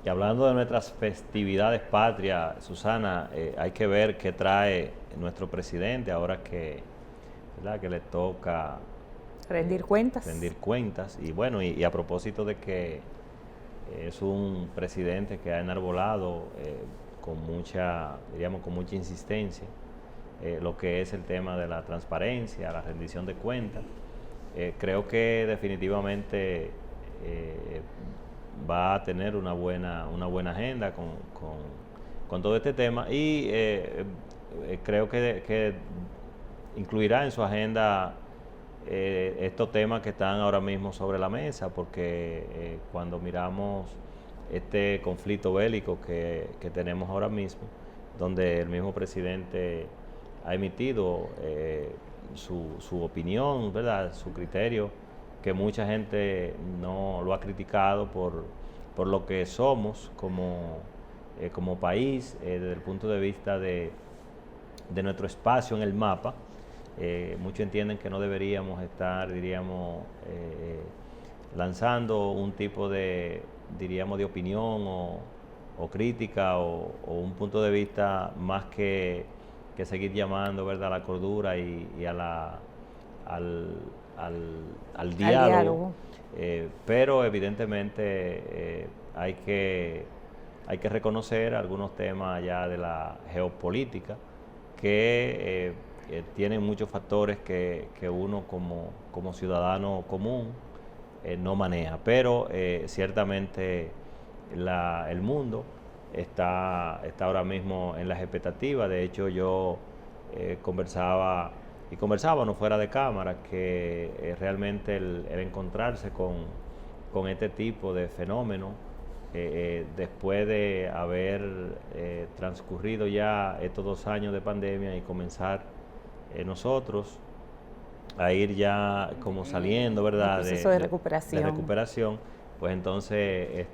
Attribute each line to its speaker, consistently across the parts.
Speaker 1: Y hablando de nuestras festividades patrias, Susana, hay que ver qué trae nuestro presidente ahora que, ¿verdad?, que le toca
Speaker 2: Rendir cuentas.
Speaker 1: rendir cuentas. Y bueno, y a propósito de que es un presidente que ha enarbolado con mucha, diríamos, con mucha insistencia lo que es el tema de la transparencia, la rendición de cuentas. Creo que definitivamente eh, va a tener una buena agenda con todo este tema y creo que incluirá en su agenda estos temas que están ahora mismo sobre la mesa, porque cuando miramos este conflicto bélico que tenemos ahora mismo, donde el mismo presidente ha emitido su opinión, ¿verdad?, su criterio, que mucha gente no lo ha criticado por lo que somos como país, desde el punto de vista de nuestro espacio en el mapa. Muchos entienden que no deberíamos estar, diríamos, lanzando un tipo de, diríamos, de opinión o crítica o un punto de vista más que seguir llamando, ¿verdad?, a la cordura y a al, al, al
Speaker 2: Al
Speaker 1: diálogo.
Speaker 2: diálogo.
Speaker 1: Pero evidentemente hay que reconocer algunos temas ya de la geopolítica que tienen muchos factores que uno como ciudadano común no maneja. Pero ciertamente el mundo está ahora mismo en las expectativas. De hecho, yo conversábamos fuera de cámara que realmente el encontrarse con este tipo de fenómenos, después de haber transcurrido ya estos 2 años de pandemia y comenzar nosotros a ir ya como saliendo,
Speaker 2: Un
Speaker 1: ¿verdad?,
Speaker 2: proceso de
Speaker 1: de
Speaker 2: recuperación.
Speaker 1: recuperación, pues entonces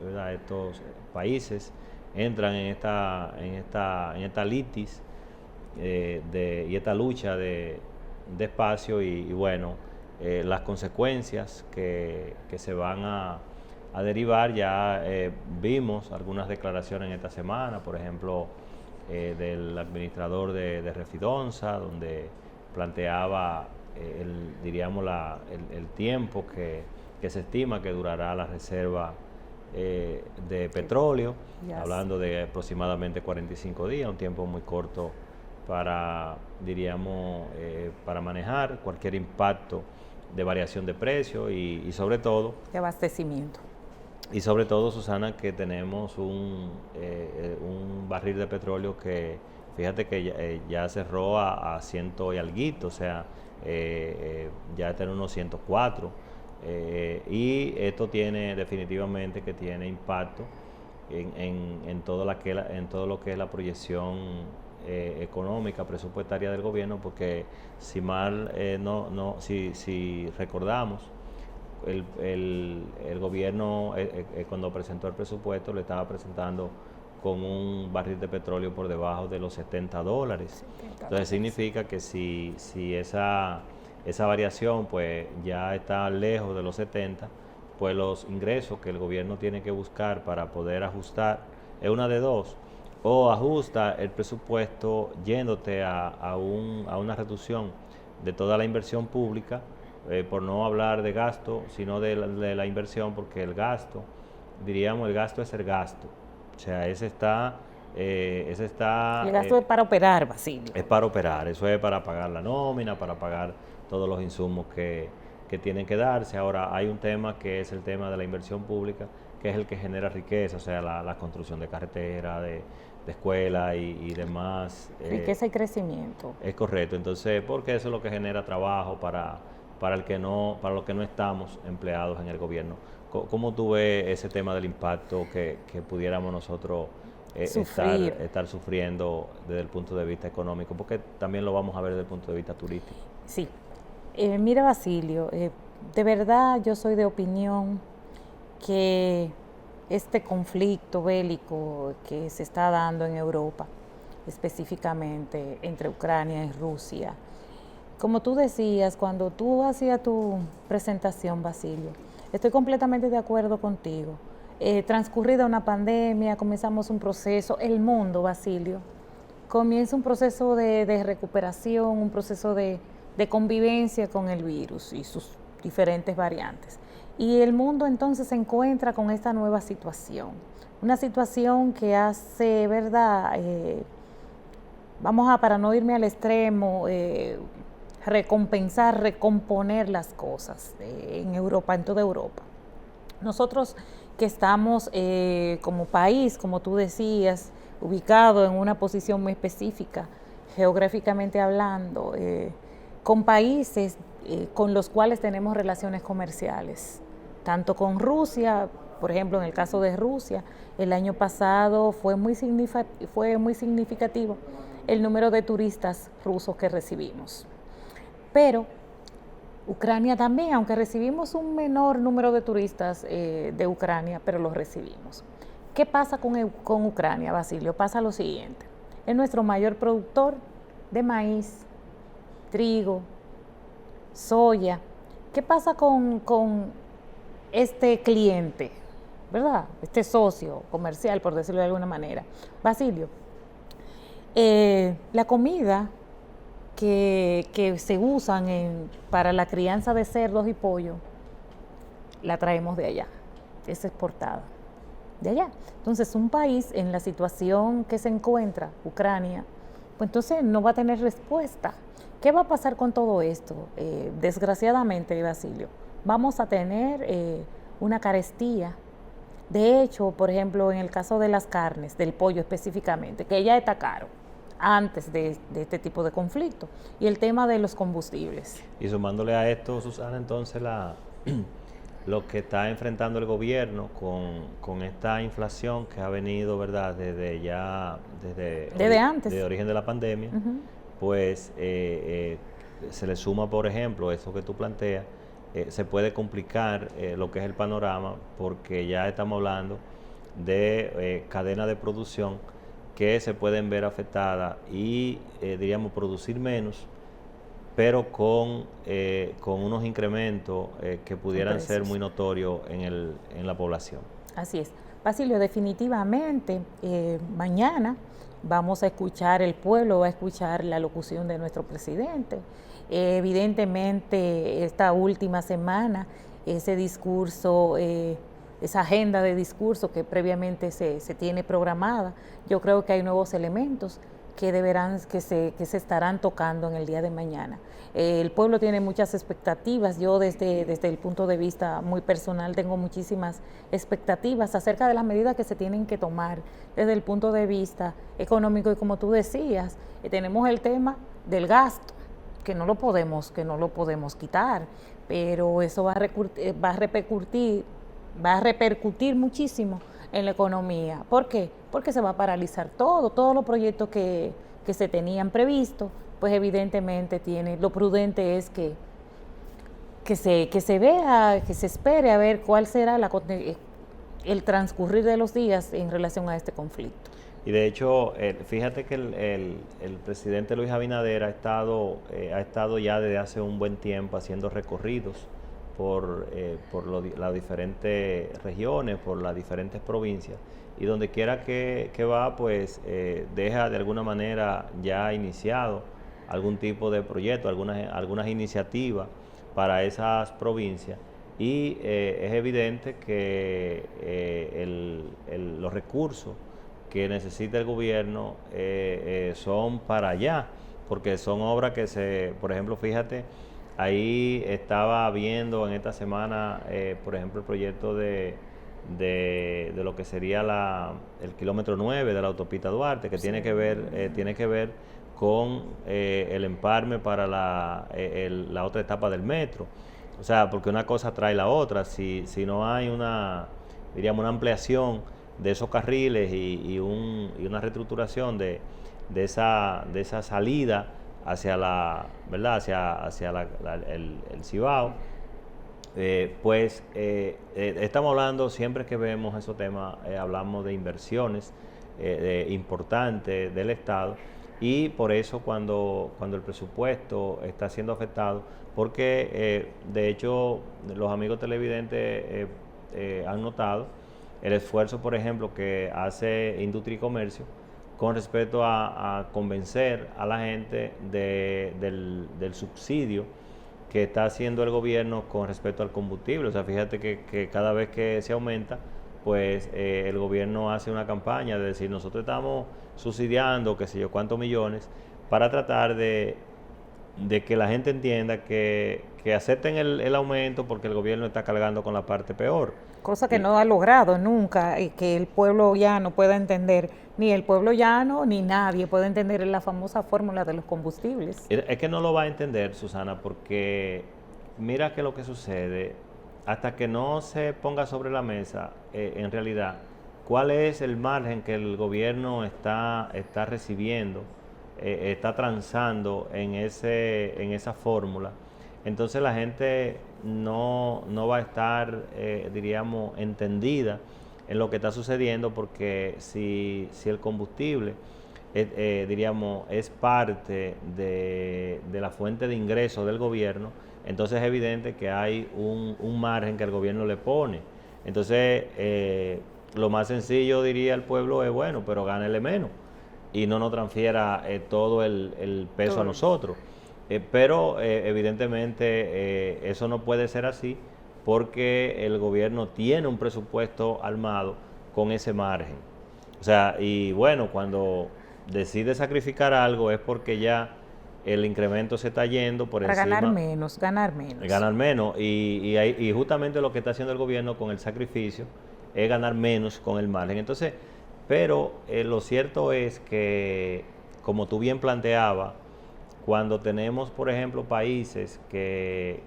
Speaker 1: ¿verdad?, estos países entran en esta litis y esta lucha de espacio y bueno, las consecuencias que se van a derivar. Ya vimos algunas declaraciones en esta semana, por ejemplo, del administrador de Refidonza, donde planteaba diríamos el tiempo que se estima que durará la reserva de petróleo,
Speaker 2: Yes.
Speaker 1: hablando de aproximadamente 45 días, un tiempo muy corto para, diríamos, para manejar cualquier impacto de variación de precio y sobre todo,
Speaker 2: De abastecimiento.
Speaker 1: Susana, que tenemos un barril de petróleo que, fíjate que ya cerró a ciento y alguito, o sea, ya está en unos 104. Y esto tiene definitivamente que tiene impacto en en todo lo que es la proyección económica, presupuestaria del gobierno, porque si mal si recordamos, el gobierno cuando presentó el presupuesto lo estaba presentando con un barril de petróleo por debajo de los $70. Entonces significa que si esa variación pues ya está lejos de los 70, pues los ingresos que el gobierno tiene que buscar para poder ajustar es una de dos: o ajusta el presupuesto yéndote a una reducción de toda la inversión pública, por no hablar de gasto, sino de la inversión, porque el gasto, diríamos, el gasto es el gasto. O sea, ese
Speaker 2: El
Speaker 1: está
Speaker 2: gasto es para operar, Basilio.
Speaker 1: es para operar, eso es para pagar la nómina, para pagar todos los insumos que tienen que darse. Ahora, hay un tema que es el tema de la inversión pública, que es el que genera riqueza, o sea, la construcción de carreteras, de escuelas y demás.
Speaker 2: Riqueza y crecimiento.
Speaker 1: Es correcto, entonces, porque eso es lo que genera trabajo para para los que no estamos empleados en el gobierno. ¿Cómo tú ves ese tema del impacto que pudiéramos nosotros
Speaker 2: Sufrir.
Speaker 1: estar sufriendo desde el punto de vista económico? Porque también lo vamos a ver desde el punto de vista turístico.
Speaker 2: Sí. Mira, Basilio, de verdad yo soy de opinión que este conflicto bélico que se está dando en Europa, específicamente entre Ucrania y Rusia, como tú decías, cuando tú hacías tu presentación, Basilio, estoy completamente de acuerdo contigo. transcurrida una pandemia, comenzamos un proceso, el mundo, Basilio, comienza un proceso de recuperación, un proceso de convivencia con el virus y sus diferentes variantes. Y el mundo entonces se encuentra con esta nueva situación, una situación que hace, ¿verdad? Para no irme al extremo, recompensar, recomponer las cosas en Europa, en toda Europa. Nosotros que estamos como país, como tú decías, ubicado en una posición muy específica, geográficamente hablando, con países con los cuales tenemos relaciones comerciales, tanto con Rusia, por ejemplo, en el caso de Rusia, el año pasado fue muy significativo el número de turistas rusos que recibimos. Pero Ucrania también, aunque recibimos un menor número de turistas de Ucrania, pero los recibimos. ¿Qué pasa con Ucrania, Basilio? Pasa lo siguiente. Es nuestro mayor productor de maíz, trigo, soya. ¿Qué pasa con este cliente, verdad? Este socio comercial, por decirlo de alguna manera. Basilio, la comida que se usan para la crianza de cerdos y pollo, la traemos de allá, es exportada de allá. Entonces, un país en la situación que se encuentra, Ucrania, pues entonces no va a tener respuesta. ¿Qué va a pasar con todo esto? Desgraciadamente, Basilio, vamos a tener una carestía. De hecho, por ejemplo, en el caso de las carnes, del pollo específicamente, que ya está caro antes de este tipo de conflicto, y el tema de los combustibles.
Speaker 1: Y sumándole a esto, Susana, entonces lo que está enfrentando el gobierno con esta inflación que ha venido, ¿verdad?, desde
Speaker 2: antes,
Speaker 1: de origen de la pandemia, pues se le suma, por ejemplo, eso que tú planteas, se puede complicar lo que es el panorama, porque ya estamos hablando de cadenas de producción que se pueden ver afectadas y, diríamos, producir menos, pero con unos incrementos que pudieran ser muy notorios en la población.
Speaker 2: Así es. Basilio, definitivamente, mañana vamos a escuchar, el pueblo va a escuchar la locución de nuestro presidente. Evidentemente, esta última semana, ese discurso, esa agenda de discurso que previamente se tiene programada, yo creo que hay nuevos elementos que se estarán tocando en el día de mañana. El pueblo tiene muchas expectativas. Yo desde el punto de vista muy personal tengo muchísimas expectativas acerca de las medidas que se tienen que tomar desde el punto de vista económico, y como tú decías, tenemos el tema del gasto, que no lo podemos quitar, pero eso va a repercutir muchísimo en la economía. ¿Por qué? Porque se va a paralizar todos los proyectos que se tenían previstos, pues evidentemente lo prudente es que se vea, que se espere a ver cuál será el transcurrir de los días en relación a este conflicto.
Speaker 1: Y de hecho, fíjate que el presidente Luis Abinader ha estado ya desde hace un buen tiempo haciendo recorridos por las diferentes regiones, por las diferentes provincias, y donde quiera que va, pues deja de alguna manera ya iniciado algún tipo de proyecto, algunas iniciativas para esas provincias, y es evidente que los recursos que necesita el gobierno son para allá, porque son obras que por ejemplo, fíjate, ahí estaba viendo en esta semana, por ejemplo, el proyecto de lo que sería el kilómetro 9 de la autopista Duarte, que sí, tiene que ver con el empalme para la otra etapa del metro. O sea, porque una cosa trae la otra. Si no hay una ampliación de esos carriles y una reestructuración de esa salida hacia el Cibao, pues estamos hablando, siempre que vemos esos temas, hablamos de inversiones importantes del Estado, y por eso cuando el presupuesto está siendo afectado, porque de hecho los amigos televidentes han notado el esfuerzo, por ejemplo, que hace Industria y Comercio con respecto a convencer a la gente del subsidio que está haciendo el gobierno con respecto al combustible. O sea, fíjate que cada vez que se aumenta, pues el gobierno hace una campaña de decir, nosotros estamos subsidiando, qué sé yo, cuántos millones, para tratar de que la gente entienda que acepten el aumento porque el gobierno está cargando con la parte peor.
Speaker 2: Cosa que no ha logrado nunca y que el pueblo llano pueda entender, ni el pueblo llano ni nadie puede entender la famosa fórmula de los combustibles.
Speaker 1: Es que no lo va a entender, Susana, porque mira que lo que sucede, hasta que no se ponga sobre la mesa, en realidad, cuál es el margen que el gobierno está recibiendo, está transando en esa fórmula. Entonces la gente no va a estar, diríamos, entendida en lo que está sucediendo, porque si el combustible, diríamos, es parte de la fuente de ingresos del gobierno, entonces es evidente que hay un margen que el gobierno le pone. Entonces, lo más sencillo, diría el pueblo, es bueno, pero gánele menos y no nos transfiera todo el peso a nosotros. Pero evidentemente eso no puede ser así, porque el gobierno tiene un presupuesto armado con ese margen. O sea, y bueno, cuando decide sacrificar algo es porque ya el incremento se está yendo por
Speaker 2: para
Speaker 1: encima.
Speaker 2: Ganar menos.
Speaker 1: Ganar menos. Y justamente lo que está haciendo el gobierno con el sacrificio es ganar menos con el margen. Entonces, pero lo cierto es que, como tú bien planteabas, cuando tenemos, por ejemplo, países que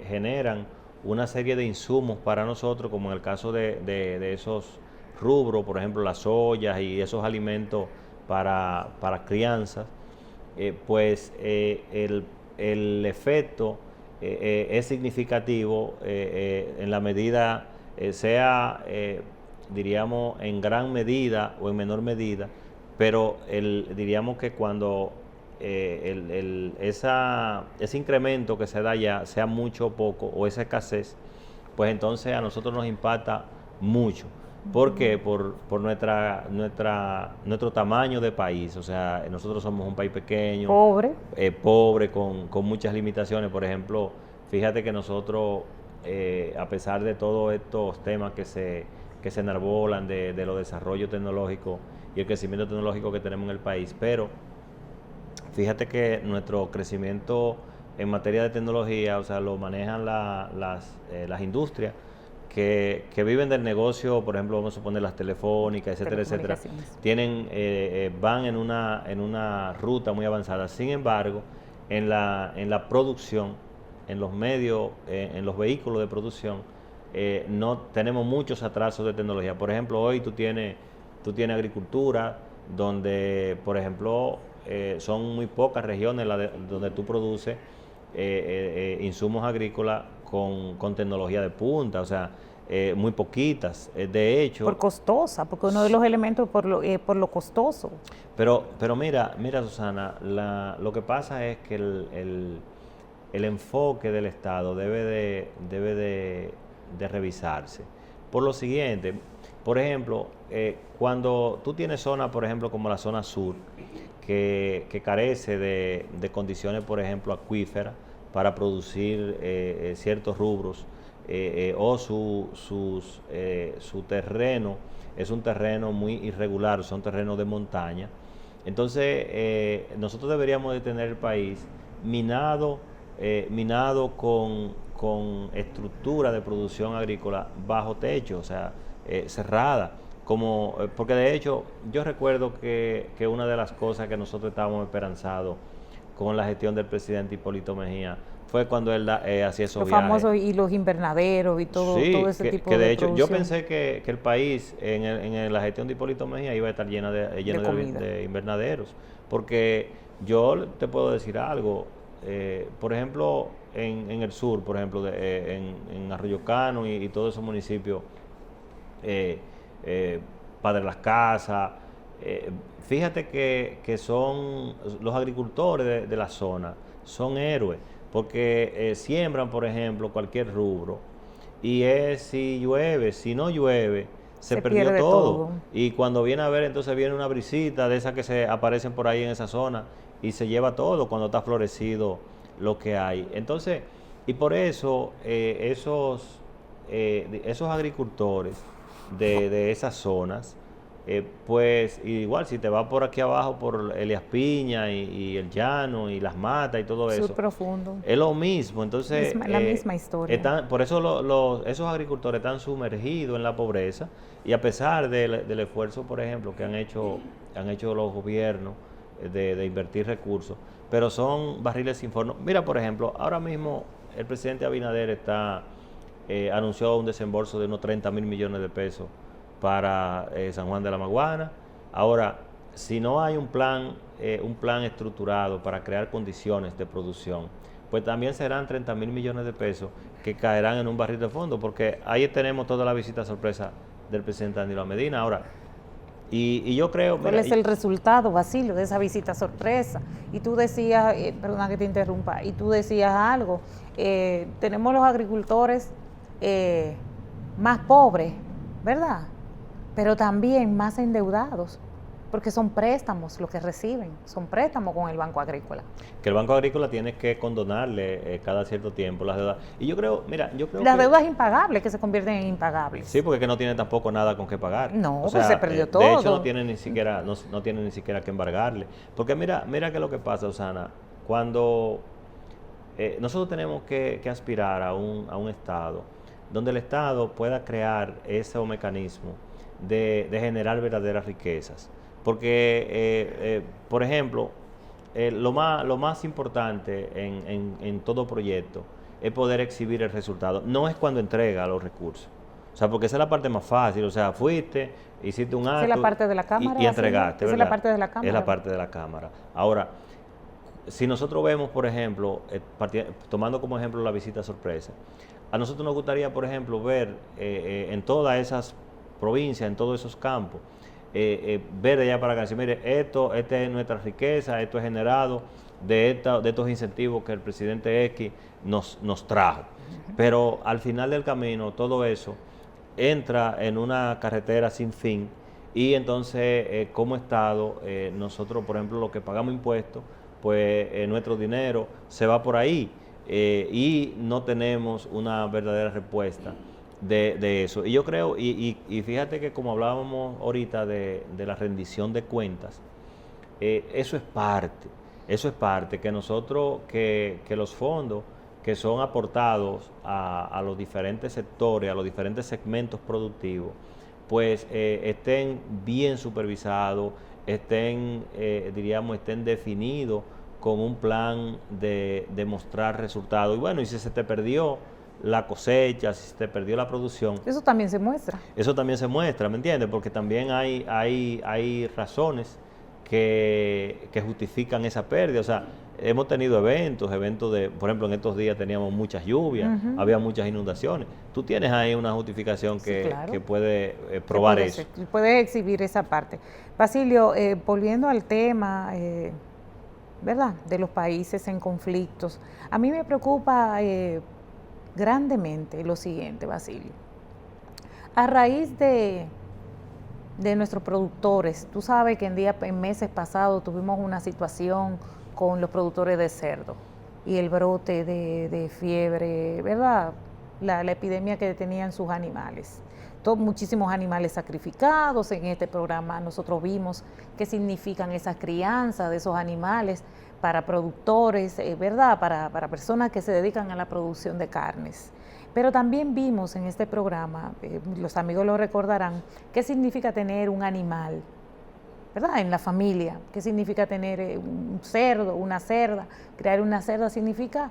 Speaker 1: generan una serie de insumos para nosotros, como en el caso de esos rubros, por ejemplo, las ollas y esos alimentos para crianzas, pues el efecto es significativo en la medida, sea, diríamos, en gran medida o en menor medida, pero diríamos que cuando ese incremento que se da ya, sea mucho o poco, o esa escasez, pues entonces a nosotros nos impacta mucho. ¿Por qué? Por nuestro tamaño de país. O sea, nosotros somos un país pequeño, pobre, con muchas limitaciones. Por ejemplo, fíjate que nosotros, a pesar de todos estos temas que se enarbolan de los desarrollos tecnológicos y el crecimiento tecnológico que tenemos en el país, pero fíjate que nuestro crecimiento en materia de tecnología, o sea, lo manejan las industrias que viven del negocio. Por ejemplo, vamos a suponer las telefónicas, etcétera, etcétera, van en una ruta muy avanzada. Sin embargo, en la producción, en los medios, en los vehículos de producción, no tenemos muchos atrasos de tecnología. Por ejemplo, hoy tú tienes agricultura, donde, por ejemplo, son muy pocas regiones donde tú produces insumos agrícolas con tecnología de punta. O sea, muy poquitas. De hecho,
Speaker 2: por costosa, porque uno de los elementos por lo costoso.
Speaker 1: Pero mira, Susana, lo que pasa es que el enfoque del Estado debe de revisarse. Por lo siguiente, por ejemplo, cuando tú tienes zonas, por ejemplo, como la zona sur, que carece de condiciones, por ejemplo, acuíferas para producir ciertos rubros, o su terreno es un terreno muy irregular, son terrenos de montaña. Entonces, nosotros deberíamos de tener el país minado con estructura de producción agrícola bajo techo, o sea, cerrada. Porque de hecho, yo recuerdo que una de las cosas que nosotros estábamos esperanzados con la gestión del presidente Hipólito Mejía fue cuando él hacía esos viajes.
Speaker 2: Los famosos y los invernaderos y todo ese tipo de
Speaker 1: de hecho,
Speaker 2: producción.
Speaker 1: yo pensé que el país en la gestión de Hipólito Mejía iba a estar lleno de invernaderos, porque yo te puedo decir algo, por ejemplo, en el sur, por ejemplo, en Arroyo Cano y todos esos municipios, Padre Las Casas, fíjate que son los agricultores de la zona, son héroes, porque siembran, por ejemplo, cualquier rubro, y es si llueve, si no llueve, se perdió
Speaker 2: pierde
Speaker 1: todo.
Speaker 2: todo.
Speaker 1: Y cuando viene a ver, entonces viene una brisita de esas que se aparecen por ahí en esa zona y se lleva todo cuando está florecido lo que hay. Entonces, y por eso esos agricultores de esas zonas, pues igual si te vas por aquí abajo por Elias Piña y el Llano y las Matas y todo eso,
Speaker 2: Profundo.
Speaker 1: es lo mismo. Entonces,
Speaker 2: La misma historia.
Speaker 1: por eso esos agricultores están sumergidos en la pobreza y a pesar del esfuerzo, por ejemplo, que han hecho los gobiernos de invertir recursos, pero son barriles sin fondo. Mira, por ejemplo, ahora mismo el presidente Abinader anunció un desembolso de unos 30.000 millones de pesos para San Juan de la Maguana. Ahora, si no hay un plan estructurado para crear condiciones de producción, pues también serán 30.000 millones de pesos que caerán en un barril de fondo, porque ahí tenemos toda la visita sorpresa del presidente Danilo Medina. Ahora, y yo creo...
Speaker 2: ¿Cuál es el resultado, Basilio, de esa visita sorpresa? Y tú decías, perdona que te interrumpa, y tú decías algo, tenemos los agricultores más pobres, ¿verdad? Pero también más endeudados, porque son préstamos los que reciben, son préstamos con el Banco Agrícola.
Speaker 1: Que el Banco Agrícola tiene que condonarle cada cierto tiempo las deudas. Y yo creo, mira,
Speaker 2: las deudas impagables que se convierten en impagables.
Speaker 1: Sí, porque es que no tiene tampoco nada con qué pagar.
Speaker 2: No, o sea, se perdió todo.
Speaker 1: De hecho, no tiene ni siquiera que embargarle. Porque mira que es lo que pasa, Osana, cuando nosotros tenemos que aspirar a un Estado donde el Estado pueda crear ese mecanismo de generar verdaderas riquezas. Porque, por ejemplo, lo más importante en todo proyecto es poder exhibir el resultado. No es cuando entrega los recursos. O sea, porque esa es la parte más fácil. O sea, fuiste, hiciste un acto.
Speaker 2: Esa es la parte de la Cámara.
Speaker 1: Y entregaste,
Speaker 2: ¿verdad? Esa es la parte de la Cámara.
Speaker 1: Es la parte de la Cámara. Ahora, si nosotros vemos, por ejemplo, tomando como ejemplo la visita sorpresa, a nosotros nos gustaría, por ejemplo, ver en todas esas provincias, en todos esos campos, ver de allá para acá, decir, mire, esta es nuestra riqueza, esto es generado de estos incentivos que el presidente X nos trajo. Pero al final del camino, todo eso entra en una carretera sin fin y entonces, como Estado, nosotros, por ejemplo, lo que pagamos impuestos, pues nuestro dinero se va por ahí y no tenemos una verdadera respuesta de eso. Y yo creo, y fíjate que como hablábamos ahorita de la rendición de cuentas, eso es parte, que nosotros, que los fondos que son aportados a los diferentes sectores, a los diferentes segmentos productivos, pues estén bien supervisados, estén definidos con un plan de mostrar resultados. Y bueno, y si se te perdió la cosecha, si se te perdió la producción.
Speaker 2: Eso también se muestra.
Speaker 1: Eso también se muestra, ¿me entiendes? Porque también hay razones que justifican esa pérdida. O sea, hemos tenido eventos por ejemplo, en estos días teníamos muchas lluvias, había muchas inundaciones. Tú tienes ahí una justificación
Speaker 2: sí, claro,
Speaker 1: que puede probar eso.
Speaker 2: Puedes exhibir esa parte. Basilio, volviendo al tema, ¿verdad?, de los países en conflictos, a mí me preocupa grandemente lo siguiente, Basilio. A raíz de nuestros productores, tú sabes que en meses pasados tuvimos una situación con los productores de cerdo y el brote de fiebre, ¿verdad?, la epidemia que tenían sus animales. Muchísimos animales sacrificados. En este programa nosotros vimos qué significan esas crianzas de esos animales para productores, ¿verdad?, para personas que se dedican a la producción de carnes. Pero también vimos en este programa, los amigos lo recordarán, qué significa tener un animal, ¿verdad?, en la familia. Qué significa tener un cerdo, una cerda. Crear una cerda significa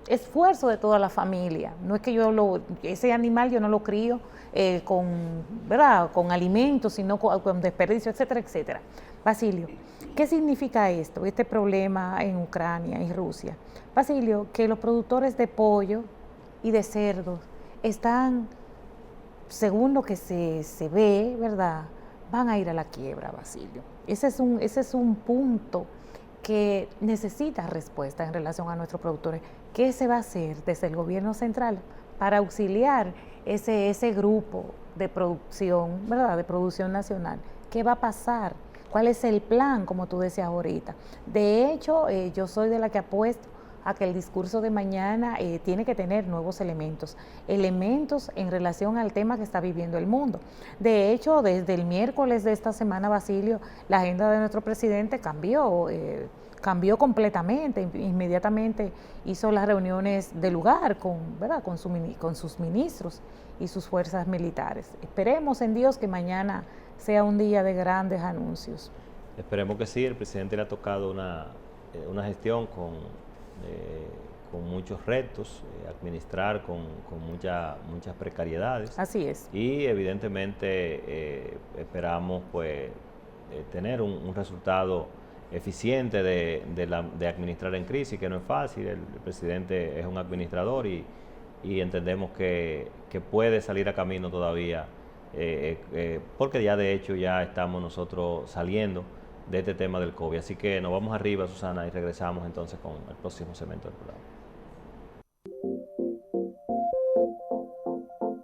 Speaker 2: esfuerzo de toda la familia. No es que ese animal yo no lo crío ¿verdad?, con alimentos, sino con desperdicio, etcétera, etcétera. Basilio, ¿qué significa este problema en Ucrania y Rusia? Basilio, que los productores de pollo y de cerdos están, según lo que se ve, ¿verdad?, van a ir a la quiebra, Basilio. Ese es un punto que necesita respuesta en relación a nuestros productores. ¿Qué se va a hacer desde el gobierno central para auxiliar ese grupo de producción, ¿verdad? De producción nacional. ¿Qué va a pasar? ¿Cuál es el plan, como tú decías ahorita? De hecho, yo soy de la que apuesto a que el discurso de mañana tiene que tener nuevos elementos en relación al tema que está viviendo el mundo. De hecho, desde el miércoles de esta semana, Basilio, la agenda de nuestro presidente cambió completamente. Inmediatamente hizo las reuniones de lugar ¿verdad? con sus ministros y sus fuerzas militares. Esperemos en Dios que mañana sea un día de grandes anuncios.
Speaker 1: Esperemos que sí. El presidente le ha tocado una gestión con muchos retos, administrar con muchas precariedades.
Speaker 2: Así es.
Speaker 1: Y evidentemente esperamos pues tener un resultado eficiente de administrar en crisis, que no es fácil. El presidente es un administrador y entendemos que puede salir a camino todavía, porque ya de hecho ya estamos nosotros saliendo de este tema del COVID. Así que nos vamos arriba, Susana, y regresamos entonces con el próximo segmento del programa.